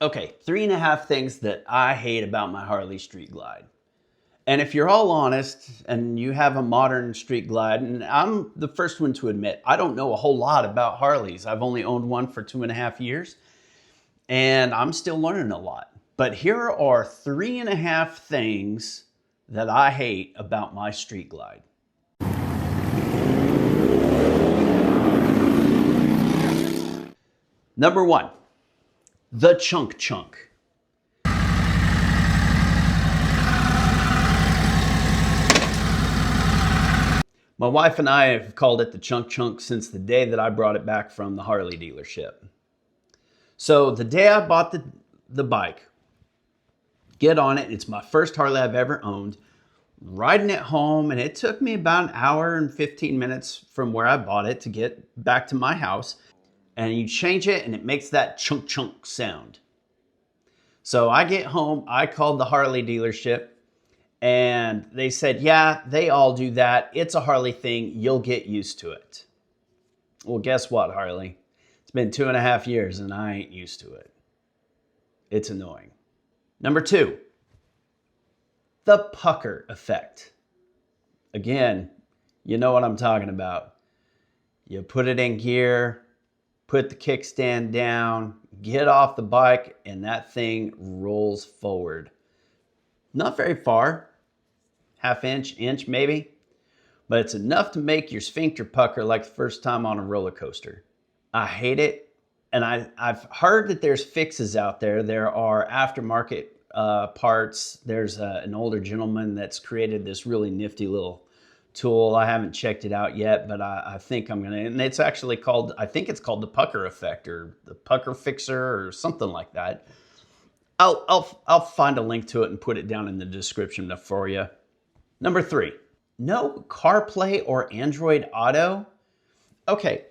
Okay, 3.5 things that I hate about my Harley Street Glide. And if you're all honest and you have a modern Street Glide, and I'm the first one to admit, I don't know a whole lot about Harleys. I've only owned one for 2.5 years, and I'm still learning a lot. But here are 3.5 things that I hate about my Street Glide. Number one, the chunk chunk. My wife and I have called it the chunk chunk since the day that I brought it back from the Harley dealership. So the day I bought the bike, get on it. It's my first Harley I've ever owned. Riding it home, and it took me about an hour and 15 minutes from where I bought it to get back to my house. And you change it and it makes that chunk chunk sound. So I get home, I called the Harley dealership, and they said, yeah, they all do that. It's a Harley thing. You'll get used to it. Well, guess what, Harley? It's been 2.5 years and I ain't used to it. It's annoying. Number two, the pucker effect. Again, you know what I'm talking about. You put it in gear, put the kickstand down, get off the bike, and that thing rolls forward. Not very far, half inch maybe, but it's enough to make your sphincter pucker like the first time on a roller coaster. I hate it, and I've heard that there's fixes out there. There are aftermarket parts. There's an older gentleman that's created this really nifty little tool. I haven't checked it out yet, but I think I'm gonna, and it's actually called, I think it's called the pucker effect or the pucker fixer or something like that. I'll find a link to it and put it down in the description for you. Number three, no CarPlay or Android Auto. Okay,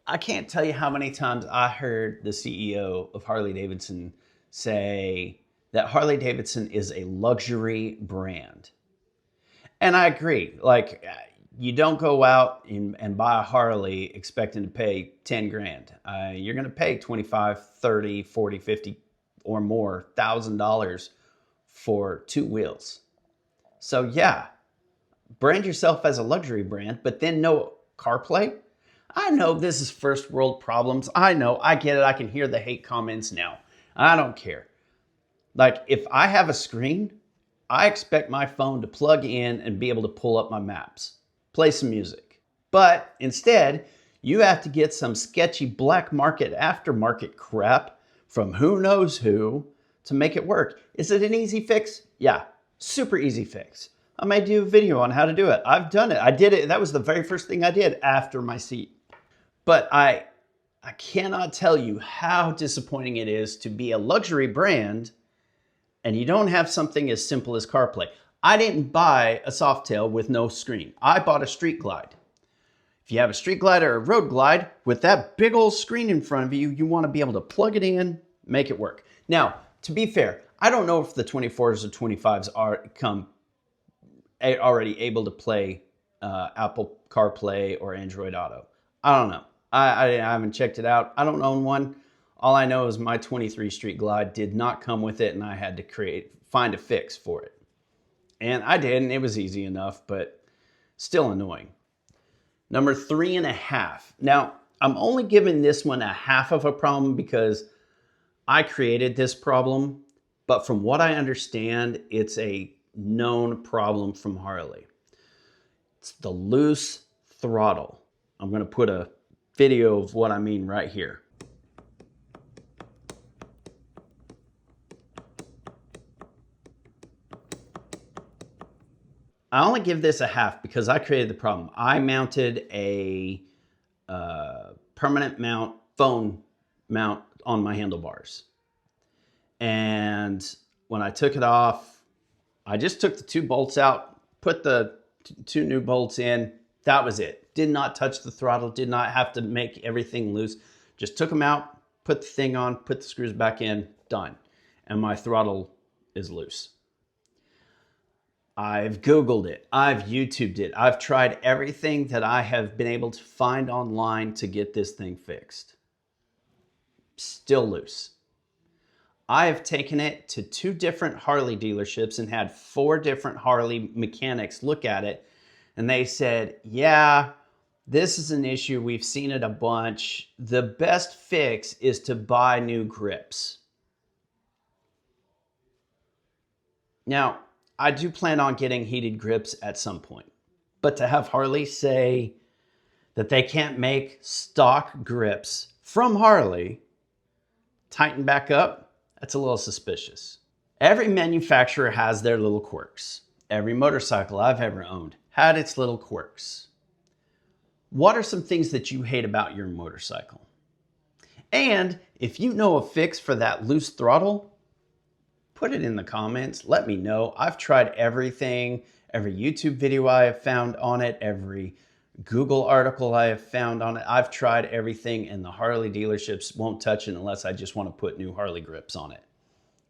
I can't tell you how many times I heard the CEO of Harley Davidson say that Harley Davidson is a luxury brand. And I agree. Like, you don't go out and buy a Harley expecting to pay 10 grand. You're going to pay 25, 30, 40, 50 or more $1,000 for 2 wheels. So yeah, brand yourself as a luxury brand, but then no CarPlay. I know this is first world problems. I know, I get it. I can hear the hate comments now. I don't care. Like, if I have a screen, I expect my phone to plug in and be able to pull up my maps, play some music. But instead, you have to get some sketchy black market aftermarket crap from who knows who to make it work. Is it an easy fix? Yeah, super easy fix. I may do a video on how to do it. I've done it. I did it. That was the very first thing I did after my seat. But I cannot tell you how disappointing it is to be a luxury brand and you don't have something as simple as CarPlay. I didn't buy a Softail with no screen. I bought a Street Glide. If you have a Street Glide or a Road Glide, with that big old screen in front of you, you want to be able to plug it in, make it work. Now, to be fair, I don't know if the 24s or 25s come already able to play Apple CarPlay or Android Auto. I don't know. I haven't checked it out. I don't own one. All I know is my 23 Street Glide did not come with it, and I had to find a fix for it. And I did, and it was easy enough, but still annoying. Number 3.5. Now, I'm only giving this one a half of a problem because I created this problem, but from what I understand, it's a known problem from Harley. It's the loose throttle. I'm going to put a video of what I mean right here. I only give this a half because I created the problem. I mounted a permanent mount, phone mount on my handlebars. And when I took it off, I just took the 2 bolts out, put the 2 new bolts in. That was it. Did not touch the throttle, did not have to make everything loose. Just took them out, put the thing on, put the screws back in, done. And my throttle is loose. I've Googled it, I've YouTubed it, I've tried everything that I have been able to find online to get this thing fixed. Still loose. I have taken it to 2 different Harley dealerships and had 4 different Harley mechanics look at it. And they said, yeah, this is an issue. We've seen it a bunch. The best fix is to buy new grips. Now, I do plan on getting heated grips at some point. But to have Harley say that they can't make stock grips from Harley tighten back up, that's a little suspicious. Every manufacturer has their little quirks. Every motorcycle I've ever owned had its little quirks. What are some things that you hate about your motorcycle? And if you know a fix for that loose throttle, put it in the comments. Let me know. I've tried everything, every YouTube video I have found on it, every Google article I have found on it. I've tried everything, and the Harley dealerships won't touch it unless I just want to put new Harley grips on it.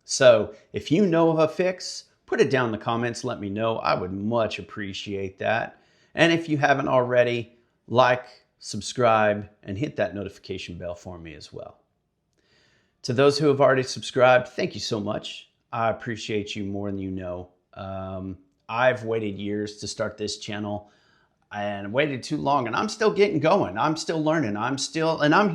So if you know of a fix, put it down in the comments. Let me know. I would much appreciate that. And if you haven't already, like, subscribe, and hit that notification bell for me as well. To those who have already subscribed, thank you so much. I appreciate you more than you know. I've waited years to start this channel and waited too long, and I'm still getting going. I'm still learning. I'm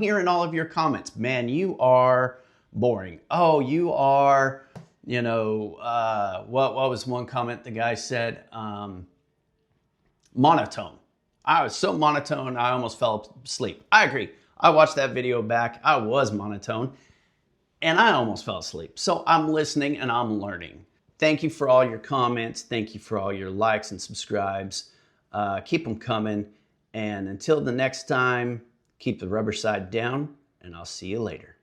hearing all of your comments. Man, you are boring. Oh, you are, what was one comment the guy said? Monotone. I was so monotone, I almost fell asleep. I agree. I watched that video back. I was monotone, and I almost fell asleep. So I'm listening and I'm learning. Thank you for all your comments. Thank you for all your likes and subscribes. Keep them coming. And until the next time, keep the rubber side down, and I'll see you later.